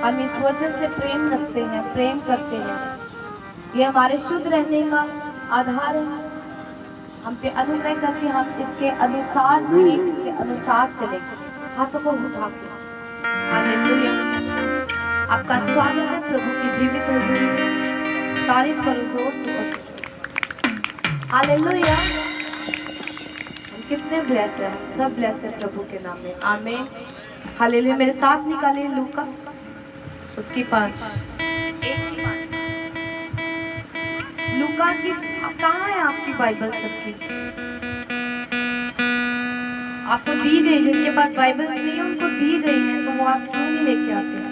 हम इस वचन से प्रेम रखते हैं, प्रेम करते हैं। ये हमारे शुद्ध रहने का आधार है। हम पे अनुग्रह करके हम इसके अनुसार जिए, इसके अनुसार चले। हाथों को उठा के हालेलुया। आपका स्वागत है प्रभु की जीवित हजूरी में। तारीफ करो जोर से। हालेलुया। हम कितने ब्लेस हैं, सब ब्लेस है प्रभु के नाम में। आमीन। हालेलुया। मेरे साथ निकाले लूका उसकी 5 लूका की कहाँ है आपकी बाइबल? सबकी आपको दी गई। जिनके पास बाइबल नहीं है उनको दी गई है, तो वो आप क्यों नहीं लेके आते हैं?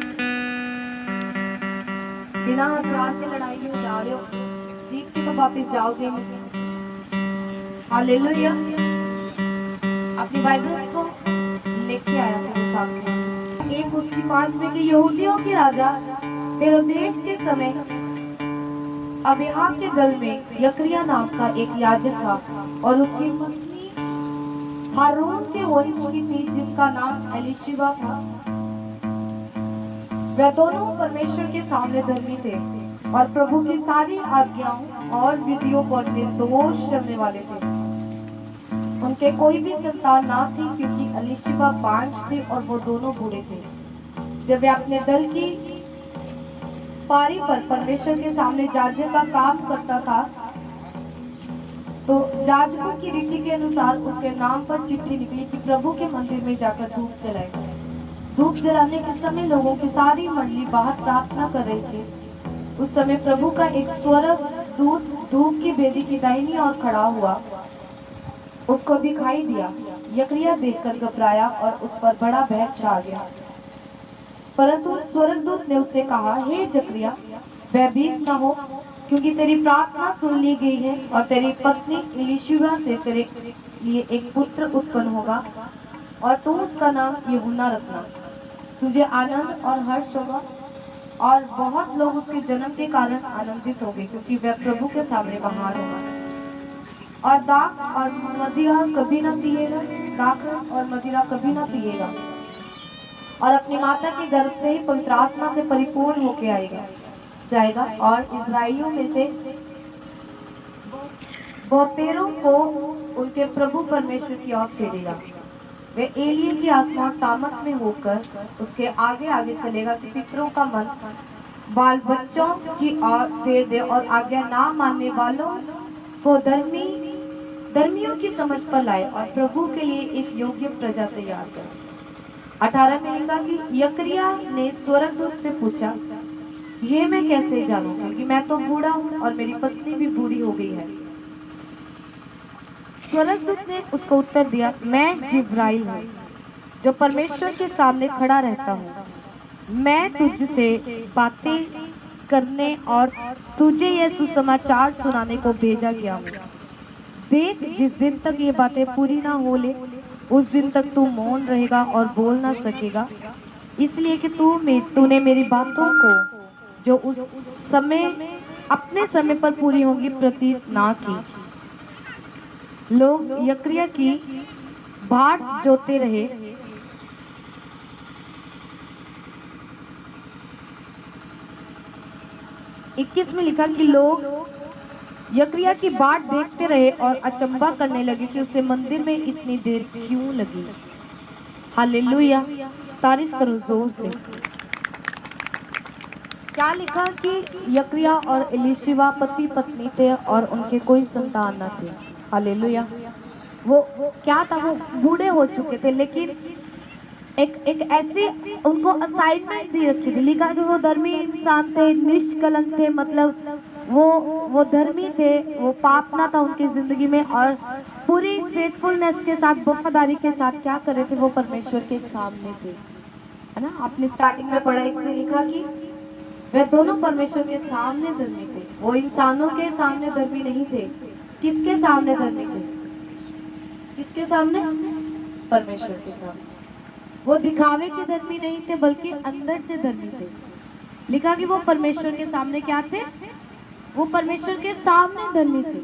बिना हथियार के लड़ाई में जा रहे हो, जीत के तो वापिस जाओगे नहीं। हालेलुया। अपनी बाइबल्स को लेके आया मेरे साथ। एक उसकी 5 में कि यहूदियों के राजा हेरोदेस के समय अबिय्याह के दल में यकरिया नाम का एक याजक था और उसकी पत्नी हारून के वंश की थी जिसका नाम एलीशिबा था। वे दोनों परमेश्वर के सामने धर्मी थे और प्रभु की सारी आज्ञाओं और विधियों पर निर्दोष चलने वाले थे। उनके कोई भी संतान ना थी क्योंकि एलीशिबा बांझ थी और वो दोनों बूढ़े थे। जब वे अपने दल की पारी पर परमेश्वर के सामने जाजक का काम करता था तो जाजकों की रीति के अनुसार उसके नाम पर चिट्ठी निकली कि प्रभु के मंदिर में जाकर धूप जलाए। धूप जलाने के समय लोगों की सारी मंडली बाहर प्रार्थना कर रही थी। उस समय प्रभु का एक स्वर्गदूत धूप की वेदी की दाहिनी ओर खड़ा हुआ उसको दिखाई दिया। यकरिया देखकर घबराया और उस पर बड़ा भय छा गया। परंतु स्वर्गदूत ने उससे कहा, हे जकरिया, भयभीत न हो, क्योंकि तेरी प्रार्थना सुन ली गई है और तेरी पत्नी एलीशिबा से तेरे लिए एक पुत्र उत्पन्न होगा और तू उसका नाम यूहन्ना रखना। तुझे आनंद और हर्ष होगा और बहुत लोग उसके जन्म के कारण आनंदित होंगे क्योंकि वह प्रभु के सामने महान होगा। और दाख और मदिरा कभी न पिएगा, दाखरस और मदिरा कभी न पिएगा और अपनी माता के गर्भ से ही पवित्र आत्मा से परिपूर्ण होके जाएगा और इस्राएलियों में से बहुतेरों को उनके प्रभु परमेश्वर की ओर फेरेगा। वे एलिया की आत्मा और सामर्थ में होकर उसके आगे आगे चलेगा कि पितरों का मन बाल बच्चों की ओर फेर दे और आज्ञा ना मानने वालों को धर्मियों की समझ पर लाए और प्रभु के लिए एक योग्य प्रजा तैयार करे। 18 में लिखा कि यकरिया ने स्वर्गदूत से पूछा, ये मैं कैसे जानूं क्योंकि मैं तो बूढ़ा हूँ और मेरी पत्नी भी बूढ़ी हो गई है। स्वर्गदूत ने उसको उत्तर दिया, मैं जिब्राइल हूँ जो परमेश्वर के सामने खड़ा रहता हूँ। मैं तुझसे बातें करने और तुझे यह सुसमाचार सुनाने को भेजा गया हूँ। देख, जिस दिन तक ये बातें पूरी ना हो ले उस दिन तक तू मौन रहेगा और बोल ना सकेगा, इसलिए कि तूने मेरी बातों को जो उस समय अपने समय पर पूरी होंगी प्रतीत ना की। लोग यकरिया की बाट जोते रहे। इक्कीस में लिखा कि लोग यकरिया की बाट देखते रहे और अचंभा करने लगे कि उसे मंदिर में इतनी देर क्यों लगी। हालेलुया। तारीफ करो जोर से। क्या लिखा कि यकरिया और एलीशिबा पति पत्नी थे और उनके कोई संतान न थे। हालेलुया। वो क्या था, वो बूढ़े हो चुके थे, लेकिन एक ऐसी उनको असाइनमेंट दी रखी थी। लिखा कि वो धर्मी इंसान थे, निष्कलंक थे, मतलब वो धर्मी थे, वो पाप ना था उनकी जिंदगी में और पूरी फेथफुलनेस के साथ, वफादारी के साथ क्या कर रहे थे, वो परमेश्वर के सामने थे, है ना। आपने स्टार्टिंग में पढ़ा, इसमें लिखा कि वे दोनों परमेश्वर के सामने धर्मी थे। वो इंसानों के सामने धर्मी नहीं थे। किसके सामने धर्मी थे? किसके सामने? परमेश्वर के सामने। वो दिखावे के धर्मी नहीं थे बल्कि अंदर से धर्मी थे। लिखा कि वो परमेश्वर के सामने क्या थे? वो परमेश्वर के सामने धर्मी थे।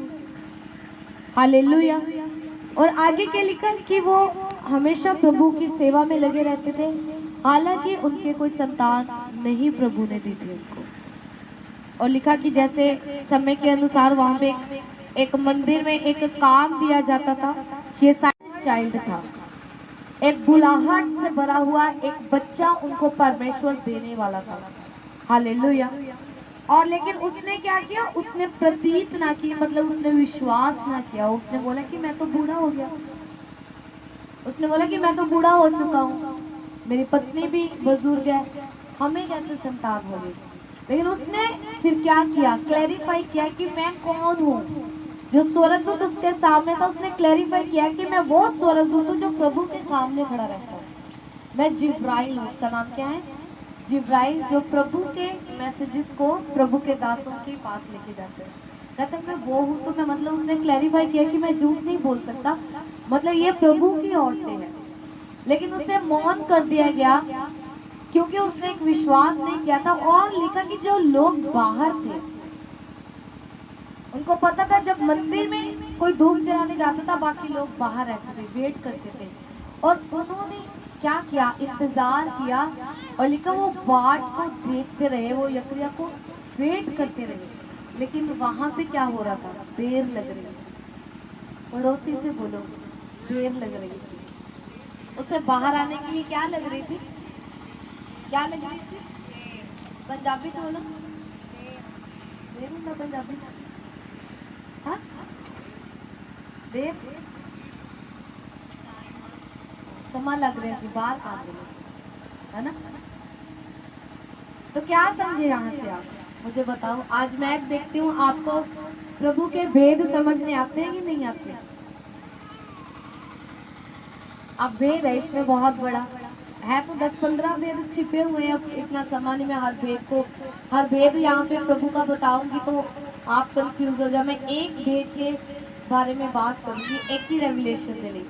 हालेलुया। और आगे क्या लिखा कि वो हमेशा प्रभु की सेवा में लगे रहते थे हालांकि उनके कोई संतान नहीं प्रभु ने दी थी उनको। और लिखा कि जैसे समय के अनुसार वहां पे एक मंदिर में एक काम दिया जाता था। ये चाइल्ड था, एक बुलाहट से भरा हुआ एक बच्चा उनको परमेश्वर देने वाला था। हालेलुया। और लेकिन उसने क्या किया, उसने प्रतीत ना की, मतलब उसने विश्वास ना किया। उसने बोला कि मैं तो बूढ़ा हो गया, उसने बोला कि मैं तो बूढ़ा हो चुका हूँ, मेरी पत्नी भी बुजुर्ग है, हमें कैसे संतान होगी। लेकिन उसने फिर क्या किया, क्लैरिफाई किया कि मैं कौन हूँ। जो स्वर्गदूत उसके सामने था, उसने क्लैरिफाई किया कि मैं वो स्वर्गदूत हूँ जो प्रभु के सामने खड़ा रहता हूँ। मैं जिब्राइल हूँ। उसका नाम क्या है? जिब्राइल, जो प्रभु के मैसेजेस को प्रभु के दासों के पास लेके जाते हैं। कहते मैं वो हूँ। तो मैं, मतलब उसने क्लैरिफाई किया कि मैं झूठ नहीं बोल सकता, मतलब ये प्रभु की ओर से है। लेकिन उसे मौन कर दिया गया क्योंकि उसने एक विश्वास नहीं किया था। और लिखा कि जो लोग बाहर थे, उनको पता था जब मंदिर में कोई धूप जलाने जाता था, बाकी लोग बाहर रहते थे, वेट करते थे। और उन्होंने क्या किया, इंतजार किया। और लिखा वो बाट को देखते रहे, वो यकरिया को वेट करते रहे। लेकिन वहां पे क्या हो रहा था, देर लग रही थी। पड़ोसी से बोलो, देर लग रही थी। उसे बाहर आने के लिए क्या लग रही थी, क्या लग रही थी? पंजाबी से बोलो, देर होता पंजाबी। हाँ, देर, समय लग रही थी, बात आ रही है ना। तो क्या समझे यहाँ से आप, मुझे बताओ। आज मैं देखती हूँ आपको प्रभु के भेद समझने आते हैं कि नहीं आते? अब भेद है इसमें बहुत बड़ा है, तो 10-15 भेद छिपे हुए हैं। इतना सामान्य में हर भेद को, हर भेद यहाँ पे प्रभु का बताऊंगी तो आप कंफ्यूज हो जाए। मैं एक भेद के बारे में बात करूंगी, एक ही रेवलेशन देने।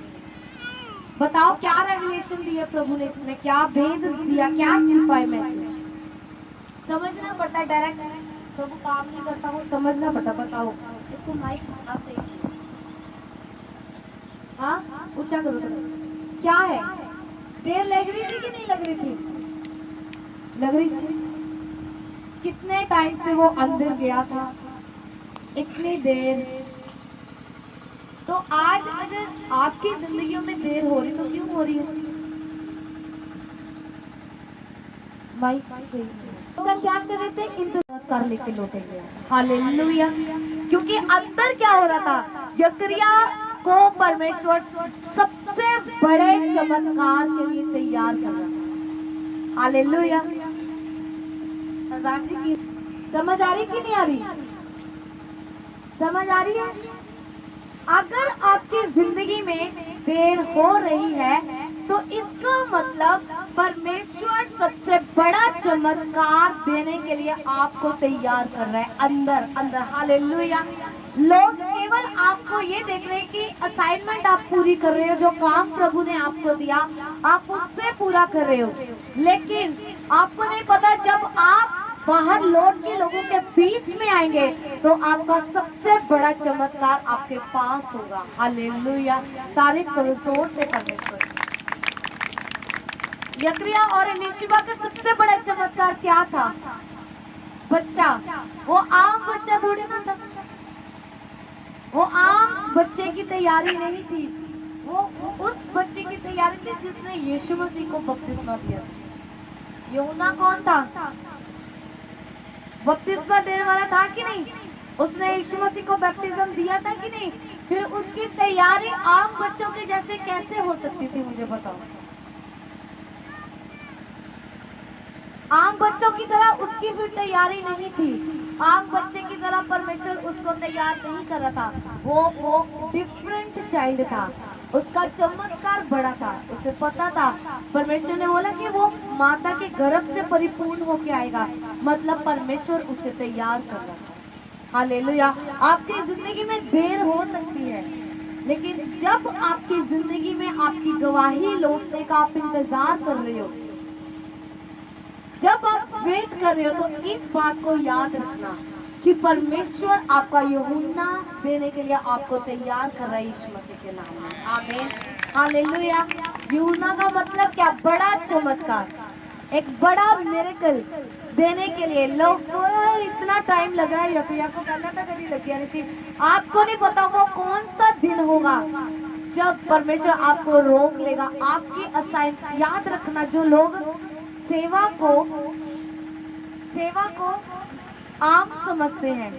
बताओ क्या रेवलेशन दिया प्रभु ने इसमें, क्या भेद दिया, क्या छिपा है मैसेज। समझना पड़ता है, डायरेक्ट प्रभु काम नहीं करता, वो समझना पड़ता। बताओ इसको माइक से, हाँ ऊंचा करो। क्या है, देर लग रही थी कि नहीं लग रही थी? लग रही थी। कितने टाइम से वो अंदर गया था, इतनी देर। तो आज अगर आपकी जिंदगियों में देर हो रही तो क्यों हो रही है? माइक से उसका क्या कर रहे थे, इंतजार कर लेके लौटेंगे। हालेलुया। क्योंकि अंदर क्या हो रहा था, यकरिया को परमेश्वर सबसे बड़े चमत्कार के लिए तैयार कर रहा था। हालेलुया। सरदार जी की समझ आ रही कि नहीं आ रही? समझ आ रही है? अगर आपकी जिंदगी में देर हो रही है तो इसका मतलब परमेश्वर सबसे बड़ा चमत्कार देने के लिए आपको तैयार कर रहा है अंदर अंदर। हालेलुया। लोग केवल आपको ये देख रहे हैं कि असाइनमेंट आप पूरी कर रहे हो, जो काम प्रभु ने आपको दिया आप उससे पूरा कर रहे हो। लेकिन आपको नहीं पता, जब आप बाहर लौट के लोगों के बीच में आएंगे तो आपका सबसे बड़ा चमत्कार आपके पास होगा। हालेलुया। तारीफ करो जोर से परमेश्वर। यकरिया और एलीशिबा का सबसे बड़ा चमत्कार क्या था? बच्चा। वो आम बच्चा थोड़ी ना था, वो आम बच्चे की तैयारी नहीं थी, वो उस बच्चे की तैयारी थी जिसने यीशु मसीह को बपतिस्मा दिया। यूहन्ना कौन था? बपतिस्मा देने वाला था कि नहीं? उसने यीशु मसीह को बपतिस्मा दिया था कि नहीं? फिर उसकी तैयारी आम बच्चों के जैसे कैसे हो सकती थी, मुझे बताओ। आम बच्चों की तरह उसकी भी तैयारी नहीं थी। आम बच्चे की तरह परमेश्वर उसको तैयार नहीं कर रहा था। वो डिफरेंट चाइल्ड था, उसका चमत्कार बड़ा था। उसे पता था, परमेश्वर ने बोला कि वो माता के गर्भ से परिपूर्ण होके आएगा, मतलब परमेश्वर उसे तैयार कर रहा था। हालेलुया। आपकी जिंदगी में देर हो सकती है, लेकिन जब आपकी जिंदगी में आपकी गवाही लौटने का आप इंतजार कर रहे हो, जब आप वेट कर रहे हो, तो इस बात को याद रखना कि परमेश्वर आपका यूहन्ना देने के लिए आपको तैयार कर रहा है यीशु मसीह के नाम में। आमीन। हालेलुया। यूहन्ना का मतलब क्या? बड़ा चमत्कार। एक बड़ा मिरेकल देने के लिए लोग को इतना टाइम लग रहा है, यफिया को करना था कभी लग गया नहीं। आपको नहीं पता वो कौन सा दिन होगा जब परमेश्वर आपको रोक लेगा। आपकी असाइन याद रखना, जो लोग सेवा को आम समझते हैं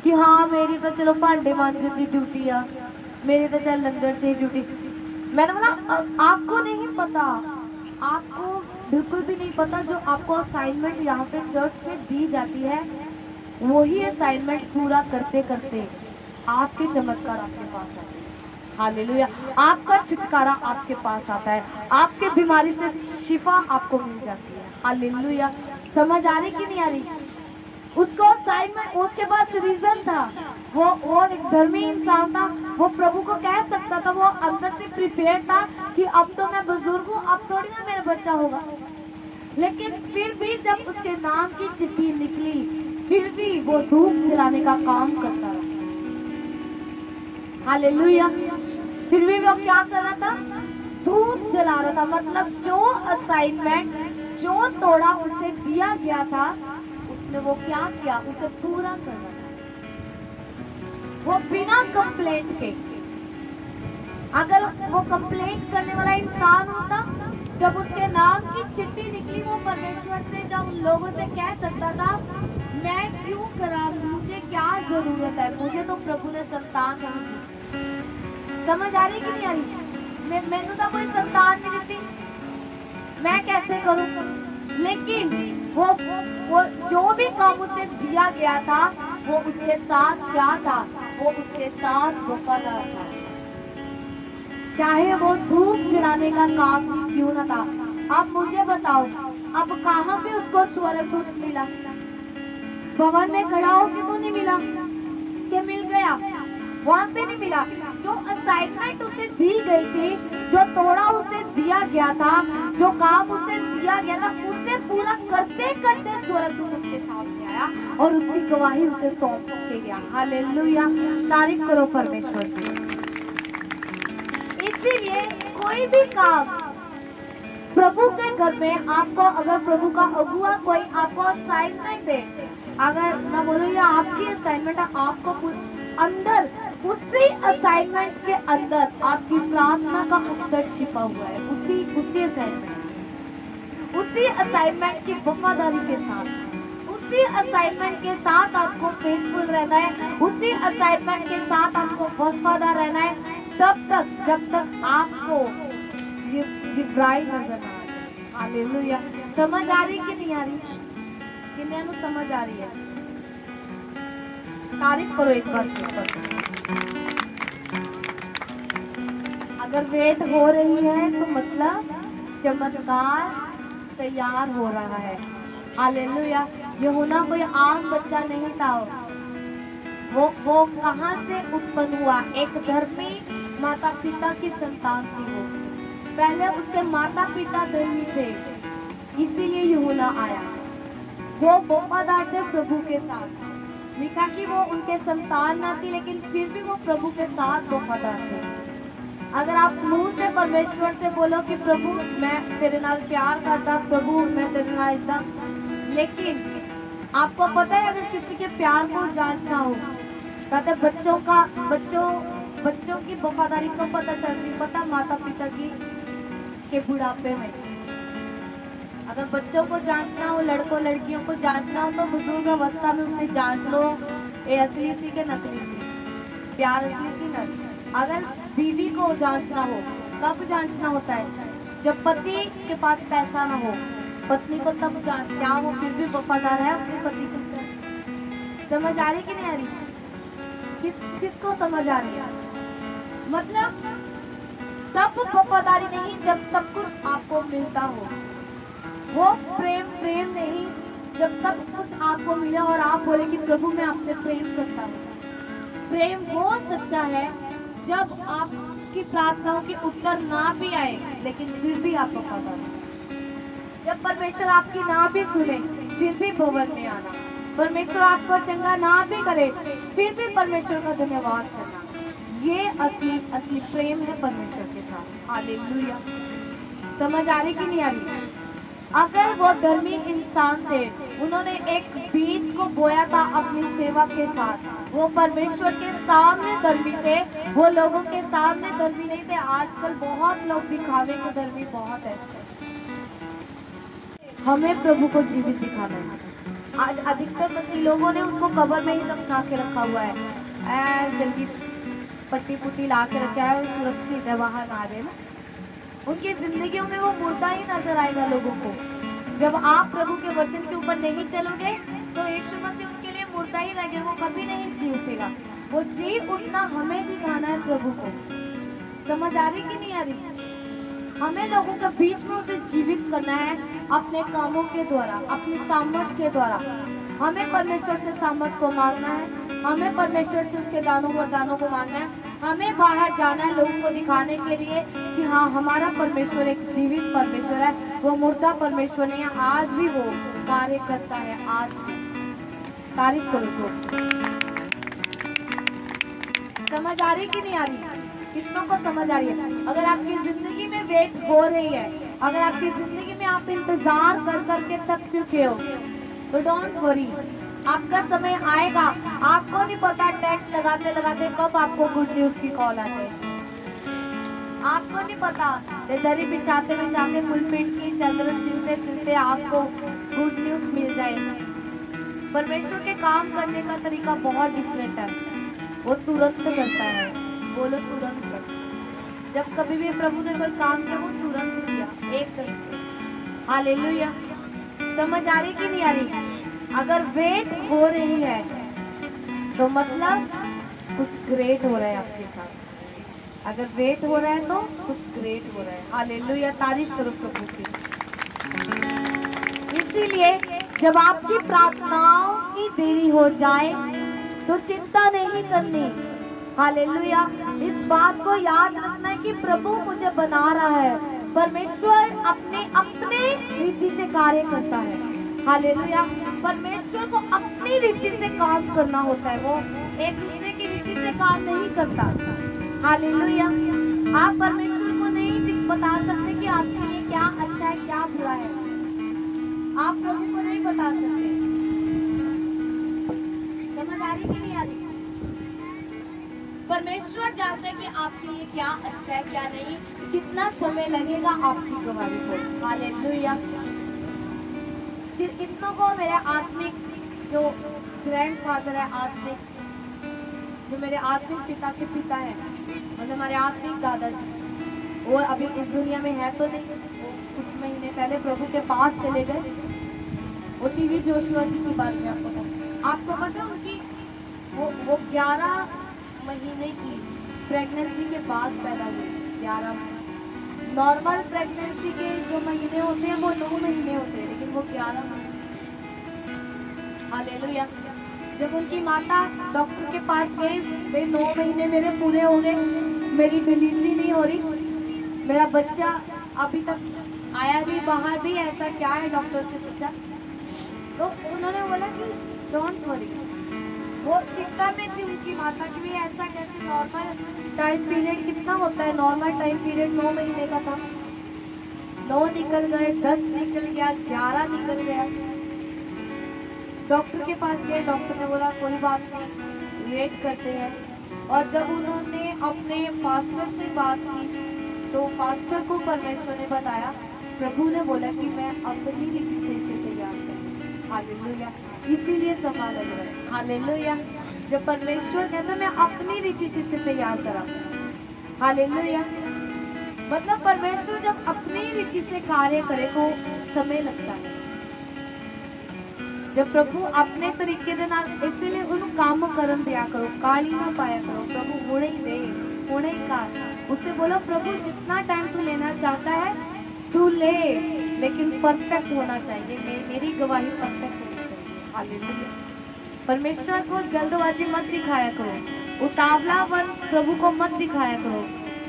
कि हाँ मेरी तो चलो भांडे मांजने की ड्यूटी है, मेरी तो चल लंगर से ड्यूटी। मैंने बोला आपको नहीं पता, आपको बिल्कुल भी नहीं पता। जो आपको असाइनमेंट यहाँ पे चर्च में दी जाती है, वही असाइनमेंट पूरा करते करते आपके चमत्कार आपके पास आते हैं। हालेलुया, आपका छुटकारा आपके पास आता है, आपके बीमारी से शिफा आपको मिल जाती है। हालेलुया, समझ आ रही कि नहीं आ रही? उसको असाइनमेंट, उसके पास रीजन था, वो एक धर्मी इंसान था, वो प्रभु को कह सकता था, वो अंदर से प्रिपेयर था कि अब तो मैं बुजुर्ग हूँ, अब थोड़ी ना मेरा बच्चा होगा। लेकिन फिर भी जब उसके नाम की चिट्ठी निकली, फिर भी वो धूप जलाने का काम करता रहा। हालेलुया, फिर भी वो क्या कर रहा था? धूप जला रहा था। मतलब जो असाइनमेंट, जो तोड़ा उसे दिया गया था, उसने वो क्या किया? उसे पूरा कर रहा था, वो बिना कंप्लेंट के। अगर वो कंप्लेंट करने वाला इंसान होता, जब उसके नाम की चिट्ठी निकली, वो परमेश्वर से, जब उन लोगों से कह सकता था मैं क्यों करा, मुझे क्या जरूरत है, मुझे तो प्रभु ने संतान दी। समझ आ रही कि नहीं आ रही? मैंने तो कोई संतान नहीं दी, मैं कैसे करूं? लेकिन वो जो भी काम उसे दिया गया था, वो उसके साथ क्या था? वो उसके साथ वफादार था, चाहे वो धूप जलाने का काम ही क्यों न था। अब मुझे बताओ, अब कहाँ पे उसको स्वर्गदूत मिला? भवन में खड़ा हो के तो नहीं मिला कि मिल गया, वहां पे नहीं मिला। जो असाइनमेंट उसे दी गई थी, जो तोड़ा उसे दिया गया था, जो काम उसे दिया गया था, उसे पूरा करते करते स्वर्गदूत उसके सामने आया और उसकी गवाही उसे सौंप के गया। हालेलुया, तारीफ करो परमेश्वर की। इसीलिए कोई भी काम प्रभु के घर में, आपको अगर प्रभु का अगुआ कोई आपको असाइनमेंट दे, अगर मैं बोलूँ ये आपकी असाइनमेंट है, आपको अंदर उसी असाइनमेंट के अंदर आपकी प्रार्थना का उत्तर छिपा हुआ है। उसी असाइनमेंट की वफादारी के साथ, उसी असाइनमेंट के साथ आपको फेथफुल रहना है, उसी असाइनमेंट के साथ आपको वफादार रहना है, तब तक जब तक आपको जिब्राइल नजर ना आए। हालेलुया, समझ आ रही कि नहीं आ रही? किन्हीं को समझ आ रही है? तारीफ करो एक बार। अगर वेट हो रही है तो मतलब चमत्कार तैयार हो रहा है। हालेलुया, यूहन्ना कोई आम बच्चा नहीं था, वो कहाँ से उत्पन्न हुआ? एक धर्मी माता पिता की संतान थी वो। पहले उसके माता पिता धर्मी थे, इसीलिए यूहन्ना आया। वो वफादार थे प्रभु के साथ। लिखा कि वो उनके संतान ना थी, लेकिन फिर भी वो प्रभु के साथ वफादार थे। अगर आप मुंह से परमेश्वर से बोलो कि प्रभु मैं तेरे नाल प्यार करता, प्रभु मैं तेरे नाल इतना, लेकिन आपको पता है अगर किसी के प्यार को जांचना हो, कहते बच्चों की वफादारी को पता चलती, पता माता पिता की के बुढ़ापे में। अगर बच्चों को जांचना हो, लड़कों लड़कियों को जांचना हो, तो बुजुर्ग अवस्था में उसे जांच लो, ये असली सी के नकली सी, प्यार असली सी नकली। अगर बीवी को जांचना हो, कब जांचना होता है? जब पति के पास पैसा ना हो, पत्नी को तब जांच, क्या वो फिर भी वफादार है अपने पति के साथ। समझ आ रही कि नहीं आ रही? किसको समझ आ रही है? मतलब तब वफादारी नहीं जब सब कुछ आपको मिलता हो, वो प्रेम नहीं, जब सब कुछ आपको मिले और आप बोले कि प्रभु मैं आपसे प्रेम करता हूँ। प्रेम वो सच्चा है जब आपकी प्रार्थनाओं के उत्तर ना भी आए, लेकिन फिर भी आप वफादार हो। जब परमेश्वर आपकी ना भी सुने, फिर भी भवन में आना। परमेश्वर आपको चंगा ना भी करे, फिर भी परमेश्वर का धन्यवाद करना। ये असली प्रेम है परमेश्वर के साथ। हालेलुया, समझ आ रही कि नहीं आ रही? अगर वो धर्मी इंसान थे, उन्होंने एक बीज को बोया था अपनी सेवा के साथ, वो परमेश्वर के सामने धर्मी थे, वो लोगों के सामने धर्मी नहीं थे। आजकल बहुत लोग दिखावे के धर्मी बहुत है। हमें प्रभु को जीवित दिखाना है। आज अधिकतर मसीह लोगों ने उसको कब्र में ही दफना के रखा हुआ है, जल्दी पट्टी पुट्टी ला के रखा है, सुरक्षित है, बाहर ना आ रहे ना। उनकी जिंदगियों में वो मुर्दा ही नजर आएगा लोगों को। जब आप प्रभु के वचन के ऊपर नहीं चलोगे तो यीशु मसीह उनके लिए मुर्दा ही लगे, वो कभी नहीं जी उठेगा। वो जी उठना हमें दिखाना है प्रभु को। समझ आ रही कि नहीं आ रही? हमें लोगों के बीच में उसे जीवित करना है अपने कामों के द्वारा, अपनी सामर्थ के द्वारा। हमें परमेश्वर से सामर्थ को मांगना है, हमें परमेश्वर से उसके दानों वरदानों को मांगना है। हमें बाहर जाना है लोगों को दिखाने के लिए कि हाँ, हमारा परमेश्वर एक जीवित परमेश्वर है, वो मुर्दा परमेश्वर नहीं है। आज भी वो कार्य करता है, आज भी। तारीफ करो जोर। समझ आ रही कि नहीं आ रही? कितनों को समझ आ रही है? अगर आपकी जिंदगी में वेट हो रही है, अगर आपकी जिंदगी में आप इंतजार कर करके थक चुके हो, तो डोंट वरी, आपका समय आएगा। आपको नहीं पता टेंट लगाते लगाते कब आपको गुड न्यूज की कॉल आ जाए। आपको नहीं पता, दरी बिछाते बिछाते पुलपिट की चादर सिलते सिलते आपको गुड न्यूज मिल जाएगा। परमेश्वर के काम करने का तरीका बहुत डिफरेंट है। वो तुरंत करता है, बोलो तुरंत कर। जब कभी भी प्रभु ने कोई काम किया, वो तुरंत किया, एकदम से। हालेलुया। समझ आ रही कि नहीं आ रही? अगर वेट हो रही है तो मतलब कुछ ग्रेट हो रहा है आपके साथ। अगर वेट हो रहा है तो कुछ ग्रेट हो रहा है। हालेलुया, तारीफ करो प्रभु की। इसीलिए जब आपकी प्रार्थनाओं की देरी हो जाए तो चिंता नहीं करनी। हालेलुया, इस बात को याद रखना है कि प्रभु मुझे बना रहा है। परमेश्वर अपने अपने रीति से कार्य करता है। हालेलुया, परमेश्वर को अपनी रीति से काम करना होता है, वो एक दूसरे की रीति से काम नहीं करता। हालेलुया, आप परमेश्वर को नहीं बता सकते कि आपके लिए क्या अच्छा है क्या बुरा है। आप प्रभु को नहीं बता सकते। समझ आ रही कि नहीं आ रही? परमेश्वर जानते हैं कि आपके लिए क्या अच्छा है क्या नहीं, कितना समय लगेगा आपकी गवाही को। हालेलुया। कितनों को मेरे आत्मिक जो ग्रैंडफादर है, आत्मिक जो मेरे आत्मिक पिता के पिता है, मतलब हमारे आत्मिक दादाजी, वो अभी इस दुनिया में है तो नहीं, वो कुछ महीने पहले प्रभु के पास चले गए। वो टीवी जोशुआ जी की बात में आपको पता उनकी वो 11 महीने की प्रेगनेंसी के बाद पैदा हुई। 11 नॉर्मल प्रेगनेंसी के जो महीने होते हैं वो 9 महीने होते हैं, लेकिन वो 11 महीने। हालेलुया। जब उनकी माता डॉक्टर के पास गई, भाई 9 महीने मेरे पूरे हो गए, मेरी डिलीवरी नहीं हो रही, मेरा बच्चा अभी तक आया भी बाहर भी, ऐसा क्या है? डॉक्टर से पूछा तो उन्होंने बोला कि डोंट वरी। वो चिंता में थी उनकी माता की भी, ऐसा कैसे? नॉर्मल टाइम पीरियड कितना होता है? नॉर्मल टाइम पीरियड 9 महीने का था। 9 निकल गए, 10 निकल गया, 11 निकल गया। डॉक्टर के पास गए, डॉक्टर ने बोला कोई बात नहीं, वेट करते हैं। और जब उन्होंने अपने पास्टर से बात की तो पास्टर को परमेश्वर ने बताया, प्रभु ने बोला कि मैं अपनी रीति से इसे तैयार करूँ। हालेलुया, इसीलिए सवाल लग रहा है। हालेलुया, जब परमेश्वर कहता मैं अपनी रीति से इसे तैयार करा। हालेलुया, मतलब परमेश्वर जब अपनी रीति से कार्य करे तो समय लगता है। जब प्रभु अपने तरीके दे नाल, इसलिए उन काम करन दिया करो, काली ना पाया करो। प्रभु होने ही दे, होने ही का। उससे बोलो प्रभु जितना टाइम तू लेना चाहता है तू ले, लेकिन परफेक्ट होना चाहिए। मेरी गवाही परफेक्ट होनी चाहिए। हालेलुया, परमेश्वर को जल्दबाजी मत दिखाया करो, उतावलापन प्रभु को मत दिखाया करो।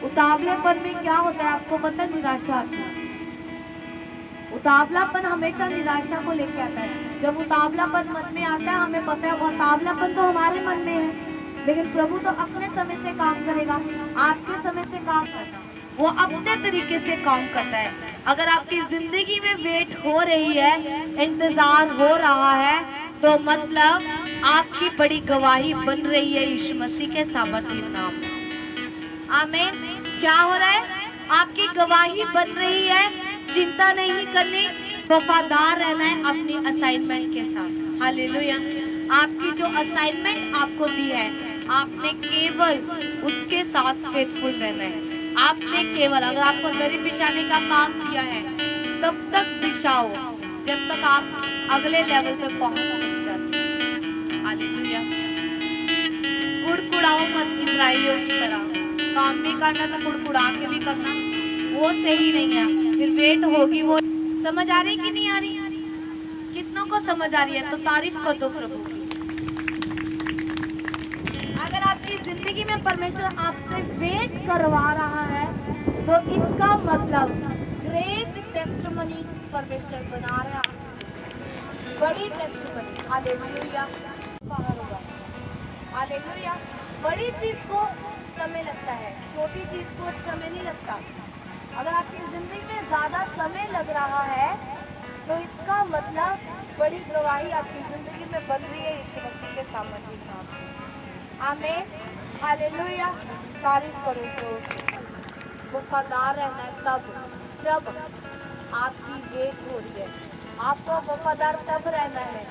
उतावलेपन में क्या होता है आपको पता? निराशा आती है। उतावलापन हमेशा निराशा को लेके आता है। जब उतावलापन मन में आता है, हमें पता है वो उतावलापन तो हमारे मन में है, लेकिन प्रभु तो अपने समय से काम करेगा, आपके समय से काम करता है, वो अपने तरीके से काम करता है। अगर आपकी जिंदगी में वेट हो रही है, इंतजार हो रहा है, तो मतलब आपकी बड़ी गवाही बन रही है यीशु मसीह के सामर्थ्य नाम। आमीन। क्या हो रहा है? आपकी गवाही बन रही है। चिंता नहीं करनी, वफादार रहना है अपनी असाइनमेंट के साथ। हालेलुया। आपकी जो असाइनमेंट आपको दी है, आपने केवल उसके साथ फेथफुल रहना है। आपने केवल, अगर आपको दरी बिछाने का काम दिया है, तब तक बिछाओ जब तक आप अगले लेवल पे पहुंच नहीं जाते। हालेलुया। कुड़कुड़ाओ मत इस्राएलियों की तरह। काम भी करना तो कुड़कुड़ा के भी करना, वो सही नहीं है। फिर वेट होगी वो। समझ आ रही कि नहीं आ रही? कितनों को समझ आ रही है तो तारीफ कर दो प्रभु की। अगर आपकी जिंदगी में परमेश्वर आपसे वेट करवा रहा है, तो इसका मतलब ग्रेट टेस्टिमनी परमेश्वर बना रहा है। बड़ी टेस्टिमनी। हालेलुया। बाहर होगा। हालेलुया। बड़ी चीज को समय लगता है, छोटी चीज को समय नहीं लगता। अगर आपकी जिंदगी में ज्यादा समय लग रहा है, तो इसका मतलब बड़ी गवाही आपकी जिंदगी में बन रही है यीशु मसीह के सामर्थ्य नाम। आमीन। हालेलुया। तारीफ करो जोर से। वफादार रहना है तब जब आपकी वेट हो रही है। आपको वफादार तब रहना है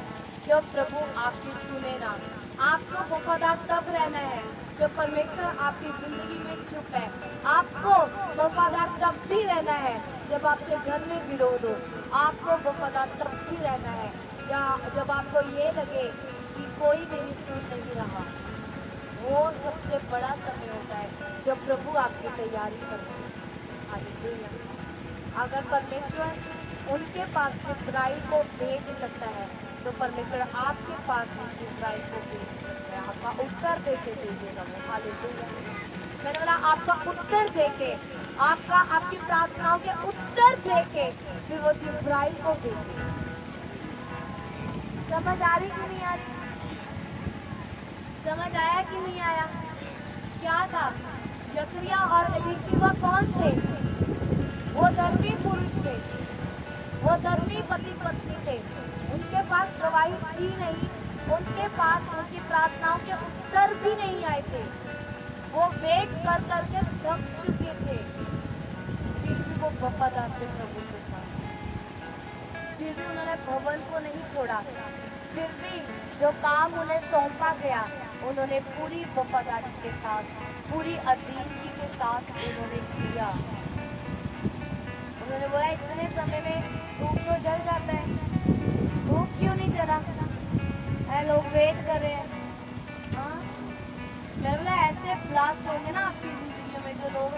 जब प्रभु आपकी सुने ना। आपको वफादार तब रहना है जब परमेश्वर आपकी जिंदगी में चुप है। आपको वफादार तब भी रहना है जब आपके घर में विरोध हो। आपको वफादार तब भी रहना है या जब आपको ये लगे कि कोई मेरी सुन नहीं रहा। वो सबसे बड़ा समय होता है जब प्रभु आपकी तैयारी करते हैं। हालेलुया। अगर परमेश्वर उनके पास चित्राई को भेज सकता है, तो परमेश्वर आपके पास भी चित्राई को भेज सकता है। आपका उत्तर देके भेजेगा वो। हालेलुया। मैंने बोला आपका उत्तर देके, आपकी प्रार्थनाओं के उत्तर देके फिर वो चित्राई को भेजेगा। समझ आ रही कि नहीं आ रही? समझ आया कि नहीं आया? क्या था? जकरिया और यीशुआ कौन थे? वो धर्मी पुरुष थे, वो धर्मी पति पत्नी थे। उनके पास गवाही थी नहीं, उनके पास उनकी प्रार्थनाओं के उत्तर भी नहीं आए थे। वो वेट कर करके थक चुके थे, फिर भी वो वफादार थे प्रभु के साथ। फिर भी उन्होंने भवन को नहीं छोड़ा। फिर भी जो काम उन्हें सौंपा गया, उन्होंने पूरी वफादारी के साथ, पूरी अधीनगी के साथ उन्होंने किया। उन्होंने बोला इतने समय में धूप तो जल जाता है, धूप क्यों नहीं जला? लोग वेट कर रहे हैं। हाँ, मैं बोला ऐसे ब्लास्ट होंगे ना आपकी जिंदगी में, जो लोग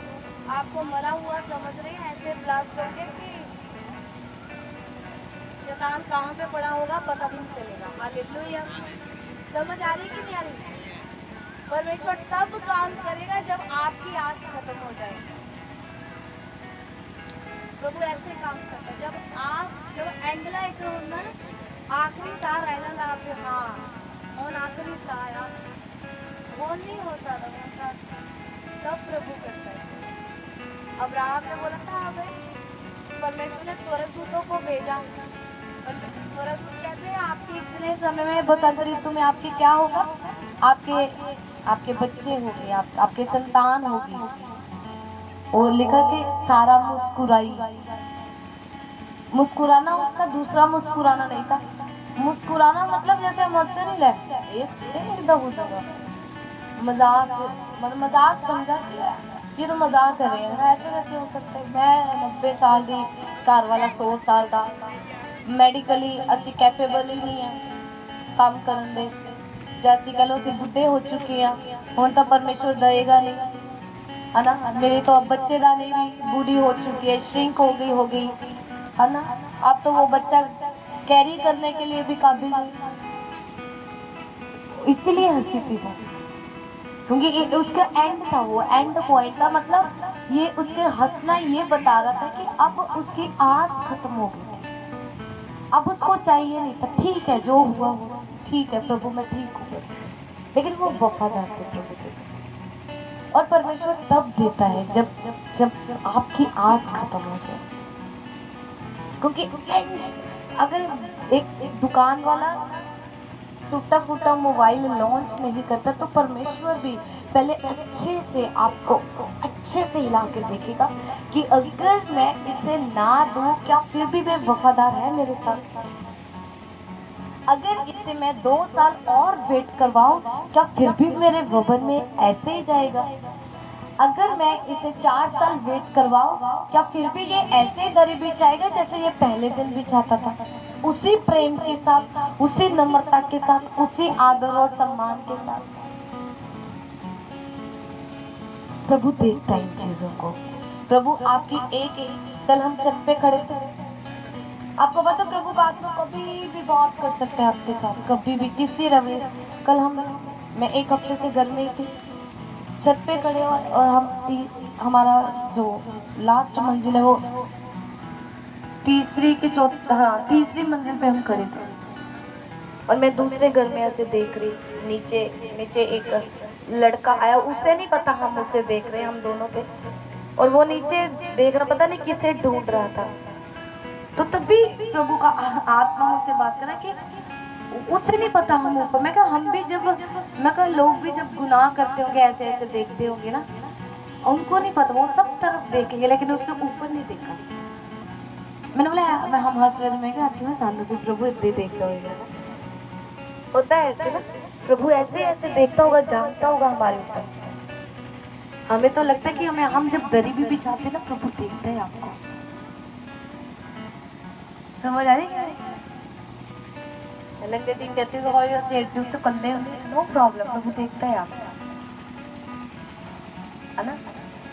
आपको मरा हुआ समझ रहे हैं, ऐसे ब्लास्ट होंगे कि शैतान कहाँ पे पड़ा होगा पता भी नहीं चलेगा। हालेलुया। समझ आ रही कि नहीं आ रही? परमेश्वर तब काम करेगा जब आपकी आस खत्म हो जाए। प्रभु ऐसे काम करता है जब एंडला एक होना आखिरी साह रहना ना आप। हाँ, और आखिरी साह वो नहीं होता था, तब प्रभु करता है। अब्राहम ने बोला था भाई, परमेश्वर ने स्वर्गदूतों को भेजा। स्वर्गदूत कहते हैं आपके इतने समय में बसंत ऋतु में आपके क्या होगा? आपके बच्चे होंगे, आपके संतान होगी। और लिखा कि सारा मुस्कुराई। मुस्कुराना उसका दूसरा मुस्कुराना नहीं था। मुस्कुराना मतलब जैसे हम हंसते नहीं रहते, मजाक समझा, ये तो मजाक कर रहे हैं, ऐसे कैसे हो सकता है? मैं 90 साल की, घर वाला 100 साल का, मैडिकली असी कैपेबल ही नहीं है काम करने दे। जैसी कह लो, ਅਸੀਂ बुढ़े हो चुके हैं, ਹੁਣ ਤਾਂ परमेश्वर देगा नहीं, है ना? मेरी तो अब बच्चेदानी भी बूढ़ी हो चुकी है, श्रिंक हो गई, है ना? अब तो वो बच्चा कैरी करने के लिए भी काबिल नहीं। इसलिए हंसी थी वो, क्योंकि उसका एंड था, वो एंड पॉइंट था। मतलब ये उसके हंसना ये बता रहा था कि अब उसकी आस खत्म हो गई थी, अब उसको चाहिए नहीं था। ठीक है, जो हुआ वो ठीक है, प्रभु मैं ठीक हूँ बस। लेकिन वो वफादार थे प्रभु के साथ। और परमेश्वर तब देता है जब आपकी आस खत्म हो जाए। क्योंकि अगर एक दुकान वाला टूटा फूटा मोबाइल लॉन्च नहीं करता तो परमेश्वर भी पहले अच्छे से आपको अच्छे से हिला के देखेगा कि अगर मैं इसे ना दूं क्या फिर भी मैं वफादार है मेरे साथ। अगर इसे मैं 2 साल और वेट करवाऊं क्या फिर भी मेरे भवन में ऐसे ही जाएगा। अगर मैं इसे 4 साल वेट करवाऊं क्या फिर भी ये ऐसे ही दरी बिछाएगा जैसे ये पहले दिन बिछाता था, उसी प्रेम के साथ, उसी नम्रता के साथ, उसी आदर और सम्मान के साथ। प्रभु देखता है इन चीजों को। प्रभु आपकी एक कल हम छत पे खड़े थे, आपको पता प्रभु का आत्मा कभी भी बात कर सकते हैं आपके साथ, कभी भी किसी रवि। कल मैं 1 हफ्ते से घर में थी, छत पे खड़े और हमारा जो लास्ट मंजिल है वो तीसरी मंजिल पे हम खड़े थे और मैं दूसरे घर में ऐसे देख रही, नीचे एक लड़का आया, उसे नहीं पता हम उसे देख रहे हैं, हम दोनों पे, और वो नीचे देख रहा, पता नहीं किसे ढूंढ रहा था। तो तभी प्रभु का आत्मा उससे बात करा कि उसे नहीं पता हम ऊपर। मैं कहा हम भी लोग भी जब गुनाह करते होंगे ऐसे ऐसे देखते होंगे ना, उनको नहीं पता, वो सब तरफ देखेंगे लेकिन उसने ऊपर नहीं देखा। मैंने बोला हम हंस रहे थे, मैं क्या अच्छी सामने से प्रभु इतने देखता होगा, होता है ऐसे ना, प्रभु ऐसे ऐसे देखता होगा, जानता होगा हमारे ऊपर। हमें तो लगता है कि हम जब दरी भी बिछाते ना प्रभु देखता है आपको। समझ आ रही कहते तो कंधे नो प्रॉब्लम, प्रभु देखता है आपको, है ना।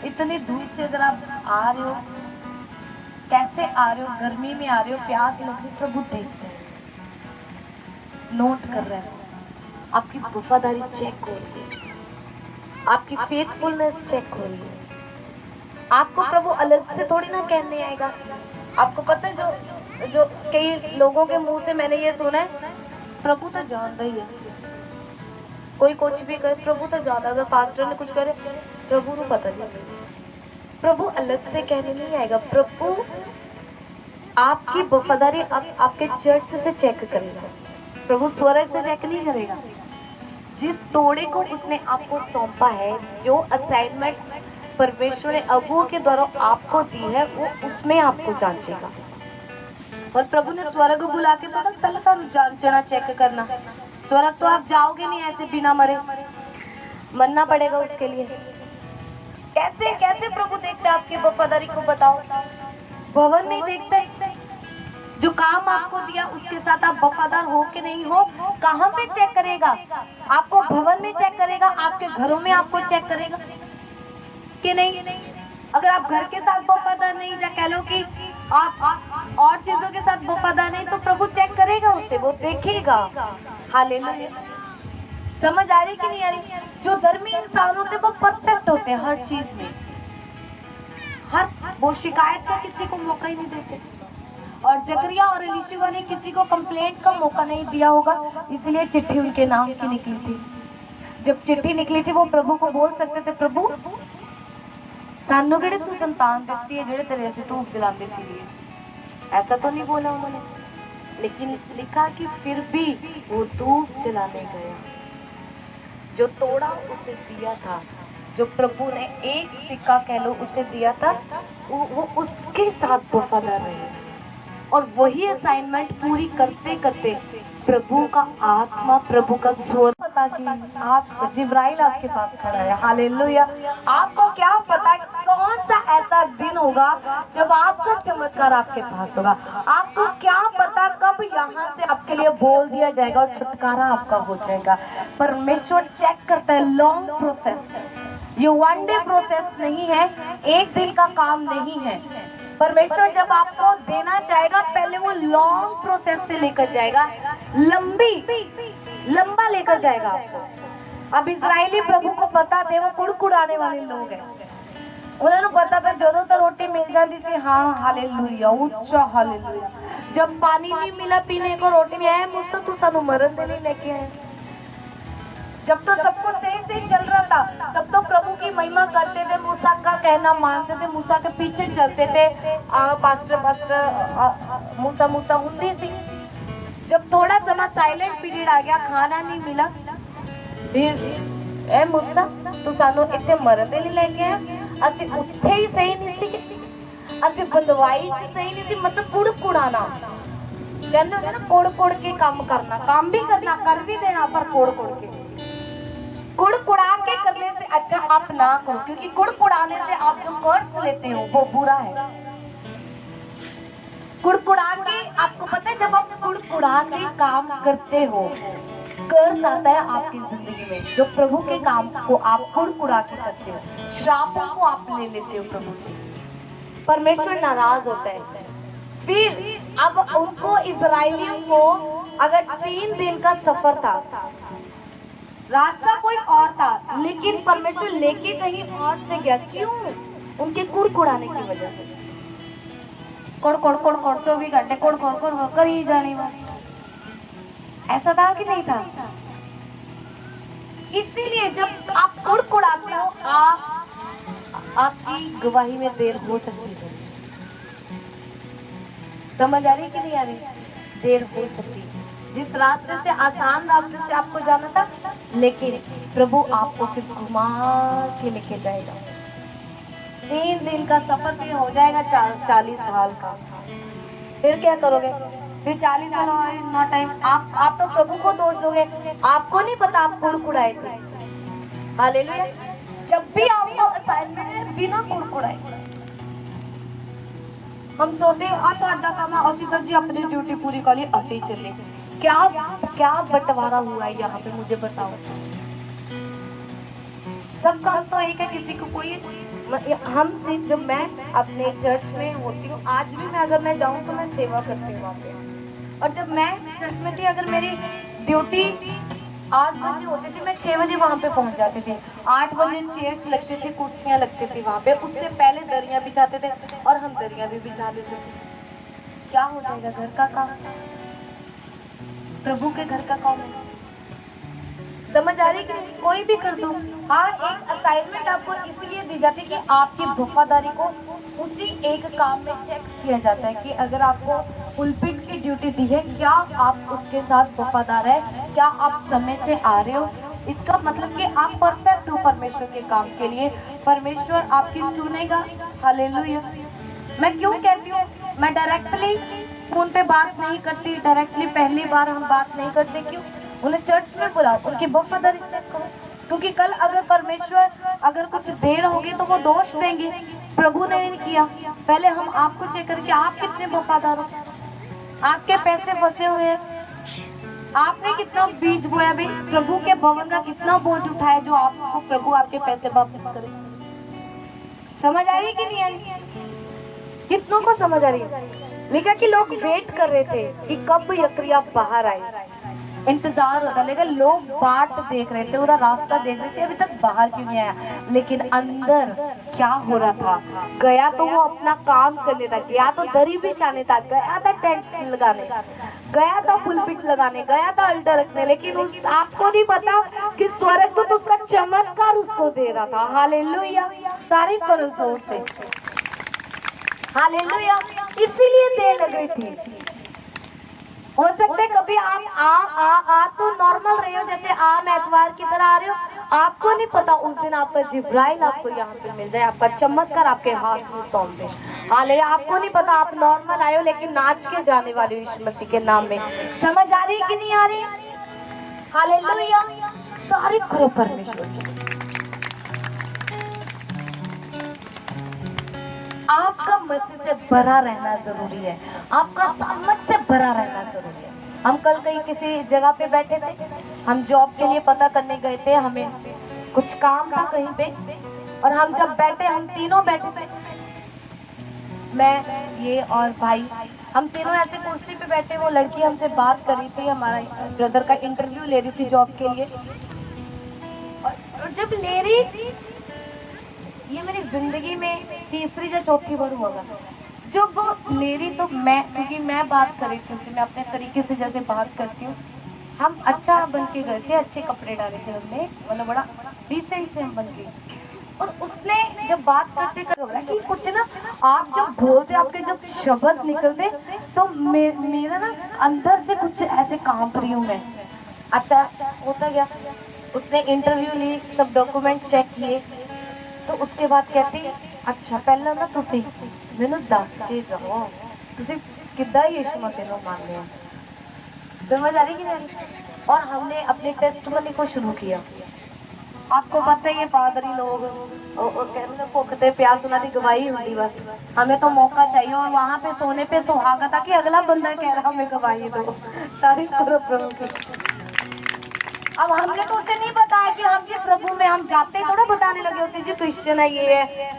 इतनी दूर से अगर आप आ रहे हो, कैसे आ रहे हो, गर्मी में आ रहे हो, प्यास लग रही, प्रभु देखते हैं, नोट कर रहे हैं, आपकी वफादारी चेक हो रही है, आपकी फेथफुलनेस चेक हो रही है। आपको प्रभु अलग से थोड़ी ना कहने आएगा। आपको पता है जो कई लोगों के मुंह से मैंने ये सुना है, प्रभु तो जानता ही है, कोई कुछ भी करे प्रभु तो जानता, अगर पास्टर ने कुछ करे प्रभु को पता नहीं। प्रभु अलग से कहने नहीं आएगा, प्रभु आपकी वफादारी आपके चर्च से चेक करेगा, प्रभु स्वर्ग से चेक नहीं करेगा। जिस तोड़े को उसने आपको सौंपा है, जो असाइनमेंट परमेश्वर ने अगुओं के द्वारा आपको दी है, वो उसमें आपको जांचेगा। और प्रभु ने स्वर्ग बुला के तो ना पहले तो जांचना, चेक करना। स्वर्ग तो आप जाओगे नहीं ऐसे बिना मरे, मरना पड़ेगा उसके लिए। कैसे कैसे प्रभु देखते हैं आपकी वफादारी को, बताओ। भवन में देखते हैं, जो काम आपको दिया उसके साथ आप वफादार हो कि नहीं हो, कहाँ पे चेक करेगा? आपको भवन में चेक करेगा, आपके घरों में आपको चेक करेगा कि नहीं। अगर आप घर के साथ वफादार नहीं, या कह लो कि आप और चीजों के साथ वफादार नहीं, तो प्रभु चेक करेगा उसे, वो देखेगा। हालेलुया। समझ आ रही कि नहीं आ रही? जो धर्मी इंसान होते वो परफेक्ट होते हैं हर चीज में, वो शिकायत का किसी को मौका ही नहीं देते। और जकरिया और एलीशिया ने किसी को कंप्लेंट का मौका नहीं दिया होगा, इसलिए चिट्ठी उनके नाम की निकली थी। जब चिट्ठी निकली थी वो प्रभु को बोल सकते थे, प्रभु सानू केड़े तू संतान देती है जेड़े तेरे से धूप जलाते फिरिए, ऐसा तो नहीं बोला उन्होंने, लेकिन लिखा कि फिर भी वो धूप जलाने गया। जो तोड़ा उसे दिया था, जो प्रभु ने एक सिक्का कह लो उसे दिया था, वो उसके साथ वफादार रहे। और वही असाइनमेंट पूरी करते करते प्रभु का आत्मा, प्रभु का स्वर, पता कि आप जिब्राइल आपके पास खड़ा है। हालेलुया। आपको क्या पता कौन सा ऐसा दिन होगा जब आपका चमत्कार आपके पास होगा। आपको क्या पता कब यहाँ से आपके लिए बोल दिया जाएगा और छुटकारा आपका हो जाएगा। परमेश्वर चेक करता है, लॉन्ग प्रोसेस, ये वन डे प्रोसेस नहीं है, एक दिन का काम नहीं है। परमेश्वर जब आपको देना चाहेगा पहले वो लॉन्ग प्रोसेस से लेकर जाएगा, लंबा लेकर जाएगा आपको। अब इजरायली प्रभु को पता थे, वो कुड़कुड़ाने वाले लोग हैं, उन्होंने पता था जो तो रोटी मिल जाती थी, हाँ हालेलुया, उच्चा हालेलुया। जब पानी नहीं मिला पीने को, रोटी नहीं आया, मुझसे तू सानू मरन दे नहीं लेके आए। जब तो सब कुछ सही सही चल रहा था, तब तो प्रभु की महिमा करते थे, मूसा का कहना मानते थे, मूसा के पीछे चलते थे। पास्टर मूसा मूसा हुंदी सी। जब थोड़ा समय साइलेंट पीरियड आ गया, खाना नहीं मिला, फिर ए मूसा तू सानू इतने मरदे नहीं लेके आया, असि उत्थे ही सही नहीं सी, असि बंदवाई च सही नहीं सी, मतलब कुड़कुड़ाना कहते होते ना, कोड़ के काम करना, काम भी करना, कर भी देना, पर कोड़ के कुड़कुड़ा के करने से अच्छा आप ना करो, क्योंकि कुड़कुड़ाने से आप जो कर्ज लेते हो वो बुरा है। कुड़कुड़ा के, आपको पता है जब आप कुड़कुड़ा के काम करते हो, कर्ज आता है आपकी जिंदगी में। जो प्रभु के काम को आप कुड़कुड़ा के करते हो, श्रापों को आप ले लेते हो प्रभु से, परमेश्वर नाराज होता है। फिर अब उनको, इजराइलियों को अगर 3 दिन का सफर था, रास्ता कोई और था, लेकिन परमेश्वर लेके कहीं और से गया। क्यों? उनके कुड़कुड़ाने की वजह से। कोड़ 24 घंटे कोड़ कर ही जाने बस। ऐसा था कि नहीं था? इसीलिए जब आप कुड़कुड़ाते हो, आपकी गवाही में देर हो सकती है। समझ आ रही कि नहीं आ रही? देर हो सकती है। जिस रास्ते से, आसान रास्ते से आपको जाना था, लेकिन प्रभु आपको फिर घुमा के लेके जाएगा। 3 दिन का सफर फिर हो जाएगा 40 साल का। फिर क्या करोगे? फिर 40 साल नॉट टाइम। आप तो प्रभु को दोष दोगे, आपको नहीं पता आप कुड़कुड़ाए थे। हालेलुया। जब भी आपको असाइनमेंट है, बिना कुड़कुड़ाए हम सोते ਤੁਹਾਡਾ ਕੰਮ ਹੈ, ਅਸੀਂ ਤਾਂ जी अपनी ड्यूटी पूरी कर ली, ऐसे ही चले। क्या बंटवारा हुआ है यहाँ पे, मुझे बताओ। सब काम तो एक है, किसी को कोई हम, जब मैं अपने चर्च में होती हूँ, आज भी मैं अगर मैं जाऊँ तो मैं सेवा करती हूँ वहाँ पे। और जब मैं चर्च में थी, अगर मेरी ड्यूटी 8 बजे होती थी, मैं 6 बजे वहाँ पे पहुँच जाती थी। 8 बजे चेयर्स लगते थे, कुर्सियाँ लगती थी वहाँ पे। उससे पहले दरियाँ बिछाते थे, और हम दरियाँ भी बिछा देते थे। क्या हो जाएगा? घर का काम, प्रभु के घर का काम है। समझ आ रही कि कोई भी कर दो। हाँ, एक असाइनमेंट आपको इसलिए दी जाती है कि आपकी वफादारी को उसी एक काम में चेक किया जाता है, कि अगर आपको पुलपिट की ड्यूटी दी है, क्या आप उसके साथ वफादार है, क्या आप समय से आ रहे हो। इसका मतलब कि आप परफेक्ट हो परमेश्वर के काम के लिए। परमेश्वर आपकी सुनेगा। हालेलुया। मैं क्यों कहती हूँ, मैं डायरेक्टली फोन पे बात नहीं करती, डायरेक्टली पहली बार हम बात नहीं करते। क्यों? उन्हें चर्च में बुलाओ, उनकी वफादारी चेक करो, क्योंकि कल अगर परमेश्वर अगर कुछ देर होगी तो वो दोष देंगे, प्रभु ने नहीं किया। पहले हम आपको चेक करें कि आप कितने वफादार हो, आपके पैसे फंसे हुए हैं, आपने कितना बीज बोया भाई, प्रभु के भवन का कितना बोझ उठाया, जो आपको प्रभु आपके पैसे वापस करे। समझ आ रही कि नहीं आ रही? कितनों को समझ आ रही है? लेकिन कि लोग वेट कर रहे थे कि कब यक्रिया बाहर आए, इंतजार होता, लेकिन लोग बाट देख रहे थे, उधर रास्ता देख रहे थे, अभी तक बाहर क्यों नहीं आया। लेकिन अंदर क्या हो रहा था? गया तो वो अपना काम करने था, गया तो दरी बिछाने था, गया था टेंट लगाने, गया था पुलपिट लगाने, गया था अल्टर रखने, लेकिन आपको नहीं पता कि स्वर्गदूत तो उसका चमत्कार उसको दे रहा था। हालेलुया। तारीफ करो जोर से। हालेलुया। इसीलिए देर लग रही थी। हो सकता है कभी आप तो नॉर्मल रहे हो, जैसे आम एतवार की तरह आ रहे हो, आपको नहीं पता उस दिन आपका जिब्राइल आपको यहाँ पे मिल जाए, आपका चमत्कार आपके हाथ में सौंप दे। हालेलुया। आपको नहीं पता, आप नॉर्मल आए हो, लेकिन नाच के जाने वाले यीशु मसीह के नाम में। समझ आ रही कि नहीं आ रही? हालेलुया। तारीफ करो परमेश्वर की। आपका मसीह से भरा रहना जरूरी है, आपका समझ से भरा रहना जरूरी है। हम कल कहीं किसी जगह पे बैठे थे, हम जॉब के लिए पता करने गए थे, हमें कुछ काम था कहीं पे, और हम जब बैठे, हम तीनों बैठे थे, मैं, ये और भाई, हम तीनों ऐसे कुर्सी पे बैठे। वो लड़की हमसे बात कर रही थी, हमारा ब्रदर का इंटरव्यू ले रही थी जॉब के लिए। और जब ले रही थी, ये मेरी जिंदगी में तीसरी या चौथी बार होगा जब वो ले रही, तो मैं, क्योंकि मैं बात कर रही थी उससे, मैं अपने तरीके से जैसे बात करती हूँ, हम अच्छा बन के गए थे, अच्छे कपड़े डाले थे हमने, मतलब बड़ा डिसेंट से हम बन के। और उसने जब बात करते कर रहा कि कुछ ना, आप जब बोलते आपके जब शब्द निकलते तो मेरा ना अंदर से कुछ ऐसे कांप रही हूँ मैं। अच्छा होता गया, उसने इंटरव्यू ली, सब डॉक्यूमेंट चेक किए, तो उसके बाद कहती अच्छा पहले ना तुसी मैनू दस के जाओ तुसी किद्दां यीशु मसीह को मान लिया। समझ आ रही कि नहीं? और हमने अपने टेस्टमनी को शुरू किया। आपको पता ही है पादरी लोग कहते भुखते प्यास उन्होंने गवाही होती, बस हमें तो मौका चाहिए। और वहां पे सोने पे सुहागा था कि अगला बंदा कह रहा हमें गवाही दो, तारीफ करो प्रभु की। अब हमने तो उसे नहीं बताया कि हम जी प्रभु में हम जाते, थोड़ा बताने लगे उसे जी क्रिश्चियन है ये है।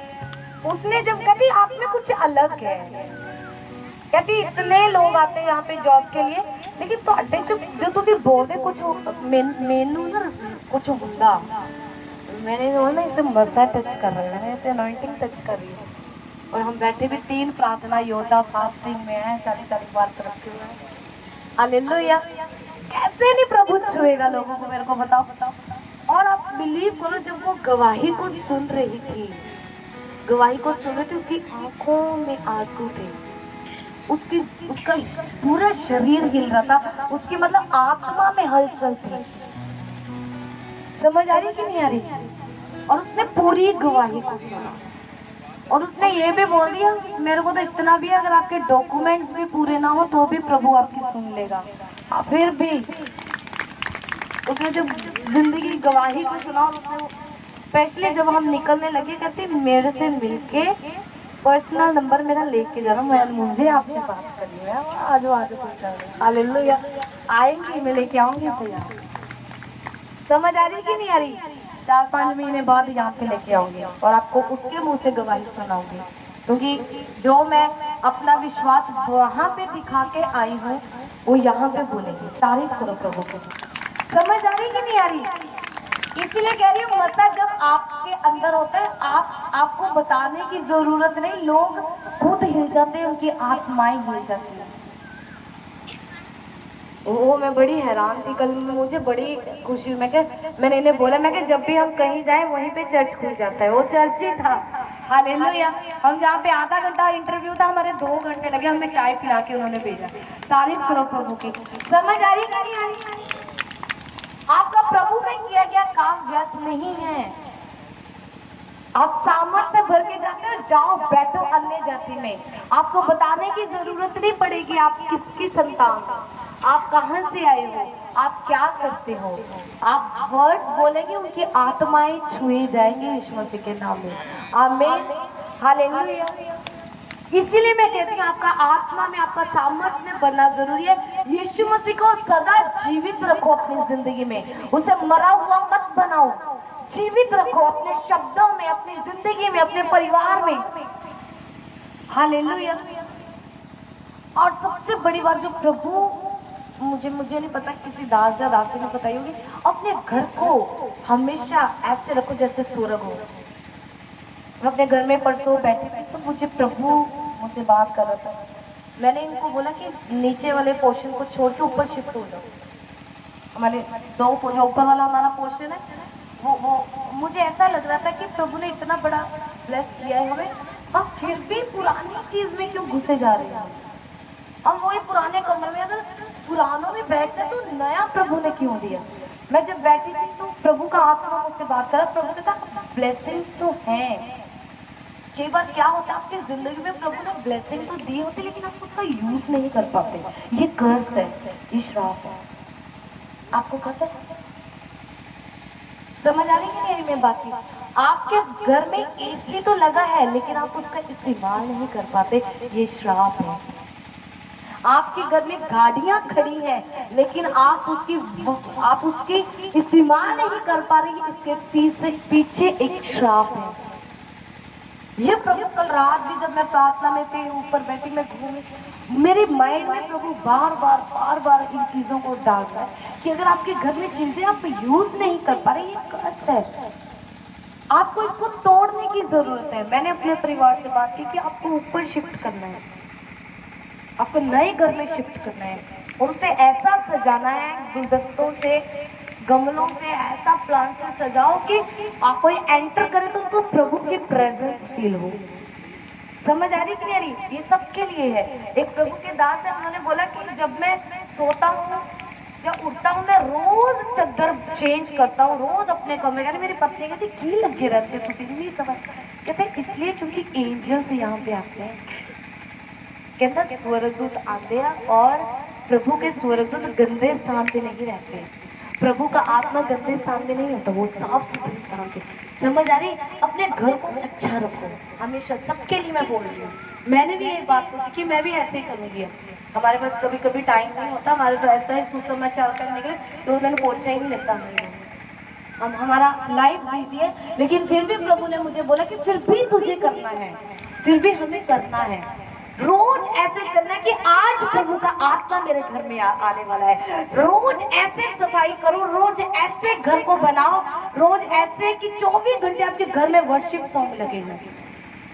उसने जब कहती आप में कुछ अलग है, कहती इतने लोग आते हैं यहाँ पे जॉब के लिए, लेकिन ਤੁਹਾਡੇ जो ਤੁਸੀਂ बोलते कुछ मेनू ना कुछ ਹੁੰਦਾ। मैंने ना इसे मसा टच कर रहे हैं, मैंने इसे अनॉइंटिंग टच कर रही है। और हम बैठे भी 3 प्रार्थना योद्धा फास्टिंग में हैं, 40 बार रखे हुए हैं। हालेलुया। कैसे नहीं प्रभु छुएगा लोगों को, मेरे को बताओ। और आप बिलीव करो, जब वो गवाही को सुन रही थी, गवाही को सुन रही थी, उसकी आंखों में आंसू थे, उसका पूरा शरीर हिल रहा था, उसकी मतलब आत्मा में हलचल थी। समझ आ रही कि नहीं आ रही? और उसने पूरी गवाही को सुना और उसने ये भी बोल दिया मेरे को तो इतना भी है, अगर आपके डॉक्यूमेंट्स भी पूरे ना हो तो भी प्रभु आपकी सुन लेगा। फिर भी उसने जब जिंदगी गवाही को सुना, उसने स्पेशली जब हम निकलने लगे कहती मेरे से मिलके पर्सनल नंबर मेरा लेके जाना, मैं मुझे आपसे बात करनी है, आज हालेलुया। आएंगी, मैं लेके आऊंगी उसे यहाँ। समझ आ रही कि नहीं आ रही? 4-5 महीने बाद यहाँ पे लेके आऊंगी और आपको उसके मुंह से गवाही सुनाऊंगी, क्योंकि जो मैं अपना विश्वास वहां पे दिखा के आई हूँ वो यहाँ पे बोलेगी। तारीफ करो प्रभु को। समझ आ रही कि नहीं आ रही? इसीलिए कह रही हूँ, मतलब जब आपके अंदर होता है, आपको बताने की जरूरत नहीं, लोग खुद हिल जाते हैं, उनकी आत्माएं हिल जाती है। वो मैं बड़ी हैरान थी, कल मुझे बड़ी खुशी हुई। मैंने इन्हें बोला, मैं कि जब भी हम कहीं जाएं वहीं पे चर्च खुल जाता है, वो चर्च ही था। हालेलुया। हम जहाँ पे आधा घंटा इंटरव्यू था, हमारे 2 घंटे लगे, हमें चाय पिला के उन्होंने भेजा। तारीफ करो प्रभु की। समझ आ रही कि नहीं आ रही? आपका प्रभु में किया गया काम व्यर्थ नहीं है। आप सामर्थ से भर के जाते हो, जाओ बैठो अन्य जाति में। आपको बताने की जरूरत नहीं पड़ेगी आप किसकी संतान, आप कहां से आए हो, आप क्या करते हो। आप वर्ड्स बोलेंगे, उनकी आत्माएं छुए जाएंगे यीशु मसीह के नाम में। आमीन, हालेलुया। इसीलिए मैं कहती हूँ आपका आत्मा में, आपका सामर्थ्य में बनना जरूरी है। यीशु मसीह को सदा जीवित रखो अपनी जिंदगी में, उसे मरा हुआ मत बनाओ, जीवित रखो अपने शब्दों में, अपनी जिंदगी में, अपने परिवार में। हालेलुया। और सबसे बड़ी बात जो प्रभु मुझे नहीं पता, किसी दास या दासी ने बताई होगी, अपने घर को हमेशा ऐसे रखो जैसे स्वर्ग हो। मैं अपने घर में परसों बैठी थी तो मुझे प्रभु मुझसे बात कर रहा था। मैंने इनको बोला कि नीचे वाले पोर्शन को छोड़ के ऊपर शिफ्ट हो जाओ। हमारे 2 जो ऊपर वाला हमारा पोर्शन है वो मुझे ऐसा लग रहा था कि प्रभु ने इतना बड़ा ब्लेस किया है हमें, और फिर भी पुरानी चीज में क्यों घुसे जा रहे हैं हम। वही पुराने कमरे में, अगर पुरानों में बैठते तो नया प्रभु ने क्यों दिया। मैं जब बैठी थी तो प्रभु का आत्मा मुझसे बात करा, प्रभु कहता ब्लेसिंग्स तो हैं। कई बार क्या होता है आपकी जिंदगी में प्रभु ने ब्लेसिंग तो दी होती, लेकिन आप उसका यूज नहीं कर पाते। ये कर्ज है, ये श्राप है। आपको पता है? समझ आ रही है नहीं मैं बात की? आपके घर में एसी तो लगा है, लेकिन आप उसका इस्तेमाल नहीं कर पाते, ये श्राप है। आपके घर में गाड़ियां खड़ी हैं, लेकिन आप उसकी इस्तेमाल नहीं कर पा रही, इसके पीछे एक श्राप है। ये प्रभु कल रात भी जब मैं प्रार्थना में थी, ऊपर बैठी मैं घूमी, मेरे माइंड में प्रभु बार बार इन चीजों को डाल रहा है कि अगर आपके घर में चीजें आप यूज नहीं कर पा रहे, ये कर्स है, आपको इसको तोड़ने की जरूरत है। मैंने अपने परिवार से बात की कि आपको ऊपर शिफ्ट करना है, आपको नए घर में शिफ्ट करना है। उनसे ऐसा सजाना है, गुलदस्तों से, गमलों से, ऐसा प्लान से सजाओ कि आप कोई एंटर करे तो उनको प्रभु की प्रेजेंस फील हो। समझ आ रही कि नहीं आ रही? ये सबके लिए है। एक प्रभु के दास है, उन्होंने बोला कि जब मैं सोता हूँ या उठता हूँ मैं रोज चादर चेंज करता हूँ, रोज अपने कमरे। यानी मेरी पत्नी कहती की लगे रहते हो तुम, नहीं समझ। कहते इसलिए क्योंकि एंजल्स यहाँ पे आते हैं। कहता स्वर्गदूत आते हैं और प्रभु के स्वर्गदूत गंदे स्थान पे नहीं रहते। प्रभु का आत्मा गंदे स्थान में नहीं होता, वो साफ सुथरे स्थान पे। समझ आ रही? अपने घर को अच्छा रखो हमेशा। सबके लिए मैं बोल रही हूँ, मैंने भी ये बात को सीखी, मैं भी ऐसे ही करूँगी। हमारे पास कभी कभी टाइम नहीं होता, हमारे तो ऐसा ही सुसमाचार करने के लिए तो मैंने पोछा ही नहीं लगता। हम हमारा लाइफ बिजी है, लेकिन फिर भी प्रभु ने मुझे बोला कि फिर भी तुझे करना है, फिर भी हमें करना है। रोज ऐसे चलना है कि आज प्रभु का आत्मा मेरे घर में आने वाला है। रोज ऐसे सफाई करो, रोज ऐसे घर को बनाओ, रोज ऐसे कि 24 घंटे आपके घर में वर्शिप सॉन्ग लगे हुए।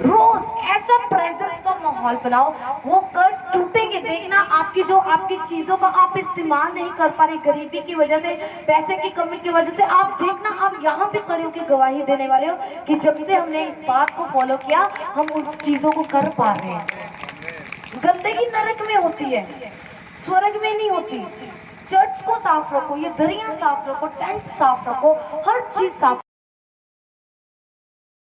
रोज ऐसा प्रेजेंस का माहौल बनाओ। वो कर्ज टूटेंगे, देखना आपकी जो आपकी चीजों का आप इस्तेमाल नहीं कर पा रहे, गरीबी की वजह से, पैसे की कमी की वजह से, आप देखना आप यहाँ पे खड़े होकर गवाही देने वाले हो कि जब से हमने इस बात को फॉलो किया हम उन चीजों को कर पा रहे हैं। गंदगी नरक में होती है, स्वर्ग में नहीं होती। चर्च को साफ रखो, ये दरिया साफ रखो, टेंट साफ रखो, हर चीज साफ